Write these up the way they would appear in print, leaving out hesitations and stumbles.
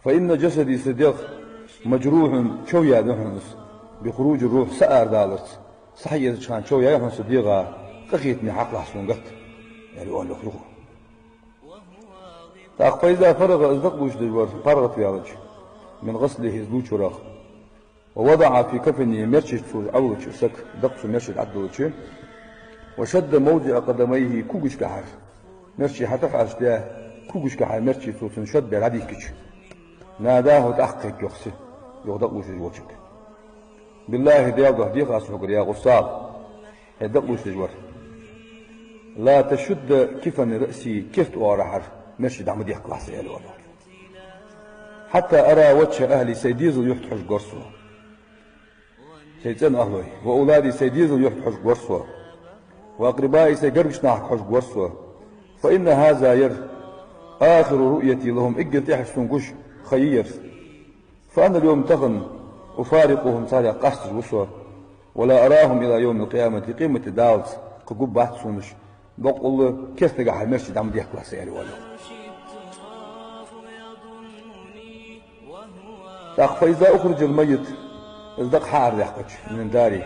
فإن جسدي صديق مجروح شو يا نحنس بخروج الروح سأر دالت صحيح كان شو يا نحن صديقة قخيتني حق لحسن قت يعني أقول له فإذا فرغ أصدق بوش دجور فرغت في عرج من غسله زلوش وراخ ووضع في كفني مرشد فوز عوج سك دقس مرشد عدوش وشد موضع قدميه كوكش كحر مرشي حتف عشتاه كوكش كحر مرشي صوت شد بعديكش ناداه تحقق يخسي يغدق وش وجهك بالله دياغه ديغ أسحق يا غصاب يدق وش دجور لا تشد كفن رأسي كيف تورحر مرشد عم ديح كلاس حتى أرى وجه أهلي سيديزل يحتحش قرصوه سيدان أهلي وأولادي سيديزل يحتحش قرصوه وأقربائي سيقرقش نحتحش قرصوه فإن هذا ير آخر رؤيتي لهم إجل تحسن قش خير فأنا اليوم تغن أفارقهم صالح قصد وصوه ولا أراهم إلى يوم القيامة قيمة الداوز قبوب بحث سونش بقول كيف تقع المرشد عم ديح كلاس فإذا أخرج الميت ازدق حار ديحكش من داري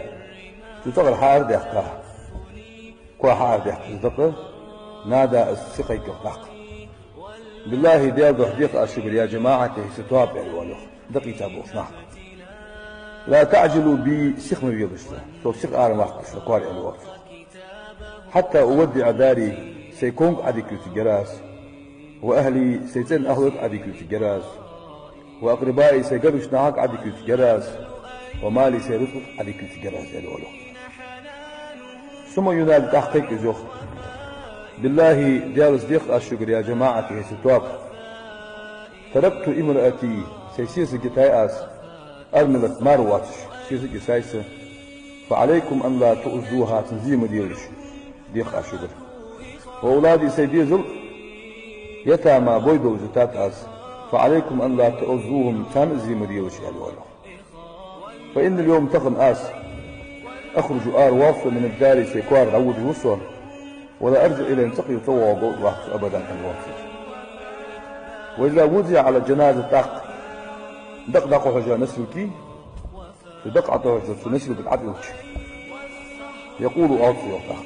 تتغل حار ديحكه كوا حار ديحكش ازدق نادى السقي كفتاق بالله ديال حديث الشكر يا جماعة ستواب الوالو دقيقة بوصناق لا تعجلوا بي سخم بيضشته تو سخ آرماق شكوار الوالو حتى أودع داري سيكون عديك الجراس وأهلي سيتن أهلك عديك الجراس وأقربائي سيقرش نهاك عديك الجراس ومالي سيرفق عديك الجراس الأولو ثم ينال تحقيق زوخ بالله ديال صديق الشكر يا جماعة ستواب تركت امرأتي سيسيس جتاياس أرملت مارواتش سيسيس جسايسة فعليكم أن لا تؤذوها تنزيم ديالش ديق الشكر وأولادي سيديزل يتامى بويدو زتات أس فعليكم أن لا تؤذوهم تنزيم ديالش الأولو فإن اليوم تخن آس أخرج واف من الدار سيكوار عود وصوه ولا أرجع إلى انتقي طوى وقوض أبدا عن الوافد وإذا وضع على الجنازة تاق دق حجا نسلكي دق حجا نسل بالعدل يقول أوصي وطاق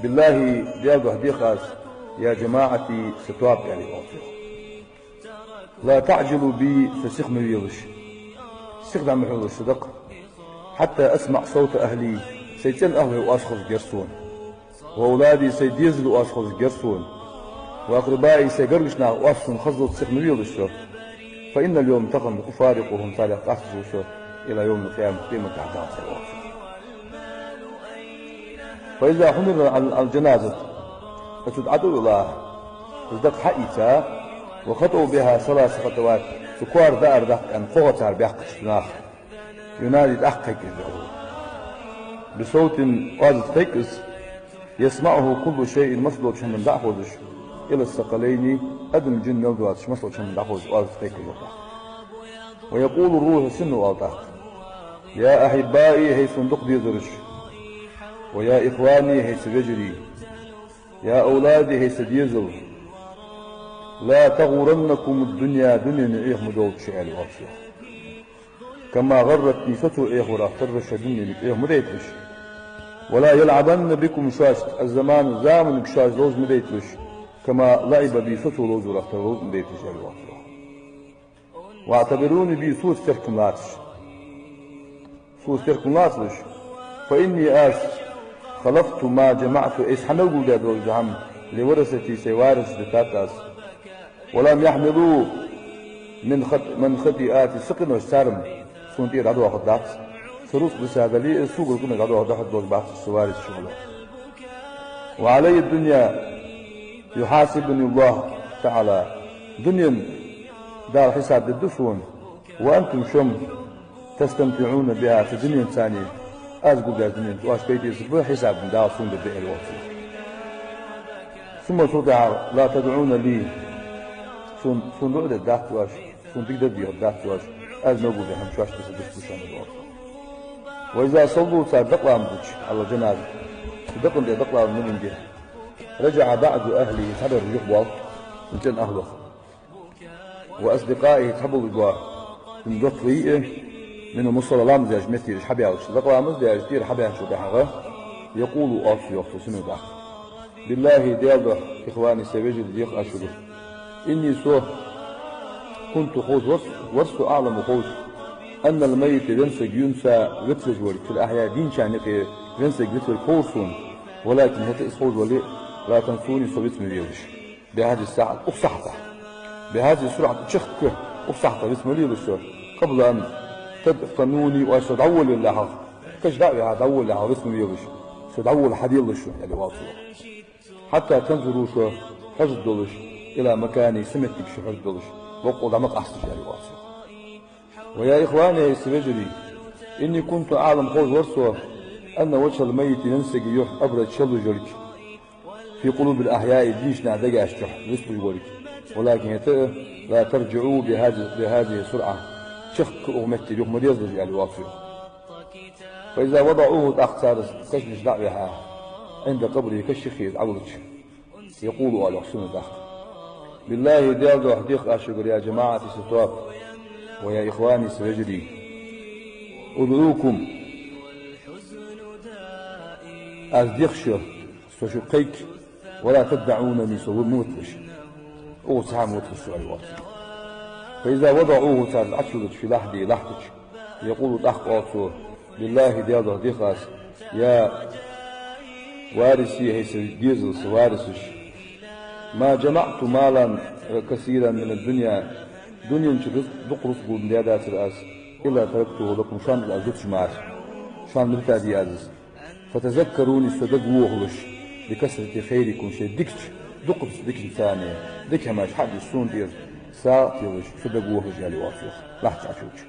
بالله دياغه ديخاس يا جماعتي ستواب يعني أوصي لا تعجلوا بي فسخم يلش استخدم محل الصدق حتى أسمع صوت أهلي سيتن أهلي وأشخص جرسون وأولادي سيديزلوا أشخاص جرسون وأقربائي سيقرقشنا وأصلا خزلت سخمريو للشر فإن اليوم تقن أفارقهم صالح أحسسوا إلى يوم القيامة قيمة أعداء سواء فإذا حمل على الجنازة فتدعدوا الله تصدق حقيقة وخطوا بها 3 خطوات سكوار دار ده أن قوة بيحق الشناخ ينادي تحقق بصوت قاضي تيكس يسمعه كل شيء مسلوط من دعوش إلى الثقلين أدم جن يلدوات مسلوط من دعوش وأرزقك الوطا ويقول الروح سن والطاق يا أحبائي هي صندوق ديزرش ويا إخواني هي سجري يا أولادي هي سديزل لا تغرنكم الدنيا دنيا نعيه مدوت شعال وارسيح كما غرتني فتو إيه ورافترش دنيا نعيه مديتش ولا يلعبن بكم شاشت الزمان زامن بشاش لوز مديتلش كما لعب بي فتو لوز ورافتر لوز مديتلش واعتبروني بي سوس تركم لاتش سوس تركم لاتش فإني خلفت ما جمعت إيش حنقول ده دول جهم لورثتي سيوارث دتاتاس ولم يحملوا من خطيئاتي سقن والسارم سنتي رادوا خدات سروس بسادلي السوق الكل رادوا خدات دول بعض السوارث شغله وعلي الدنيا يحاسبني الله تعالى دنيا دار حساب الدفون وأنتم شم تستمتعون بها في دنيا ثانية أزقوا يا دنيا واش بيتي سبوا حساب من دار صون بالدعاء الوقت ثم تطع لا تدعون لي صون دعوة الدعاء واش صون تقدر بيه الدعاء واش أز نقول لهم شو واش بس بشان الوقت وإذا صلوا صار دقلا مدش على جنازة دقن ده دقلا من جه رجع بعض أهلي صبر يقبل من جن أهله وأصدقائه تحبوا الجوار من ضطريئه من المصطلى لا مزاج مثير حبيا وش ذكر مزاج كثير حبيا شو بحغه يقول أوفي وقت سنو داخل بالله ديالده إخواني سيجد ديق أشهر إني سو كنت خوز ورسو أعلم خوز أن الميت ينسى غتلج ولي في الأحياء دين شانك ينسى غتلج خوصون ولكن هتا إسخوز ولي لا تنسوني صبيت مليوش بهذه الساعة أفصحته بهذه السرعة تشخك أفصحته بسم الله قبل أن تدفنوني وأستدعول لله كش دعوة هذا أول لها بسم الله استدعول حديل لشو يعني واصل حتى تنظروا شو حجد دولش إلى مكاني سمتك شو حجد دولش وقود عمق أحسن يعني واصل ويا إخواني السبجري إني كنت أعلم قول ورسوه أن وجه الميت ينسق يح أبرد شل جلك في قلوب الأحياء ديشنا دقا أشتح رسل جلك ولكن لا ترجعوا بهذه السرعة شخك أغمتي يوم مريض يعني واصل فإذا وضعوه تأخذ كشمش دعوها عند قبره كالشخير عولك يقول على حسن الداخل بالله ديال حديق أشكر يا جماعة ستواب ويا إخواني سرجلي أدعوكم أصدقشر سشقيك ولا تدعونني سوى موتلش أو سام موتلش الوقت فإذا وضعوه تاز عشرك في لحدك يقول تحقاته بالله ديال حديق يا وارثي هيس جيزلس وارثش ما جمعت مالا كثيرا من الدنيا دنيا دقرس قول ديادات الأس إلا تركته لكم شان الأزوتش معش شان لبتادي عزيز فتذكروني صدقوهلش بكثرة خيركم شيء دقرس دكش ثانية دك هماش حد السون دير ساعتيلش صدقوهلش يعني واصل لحظة عشوش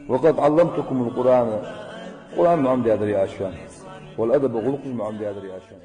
وقد علمتكم القرآن معهم ديادري عشان والأدب غلقش معهم ديادري عشان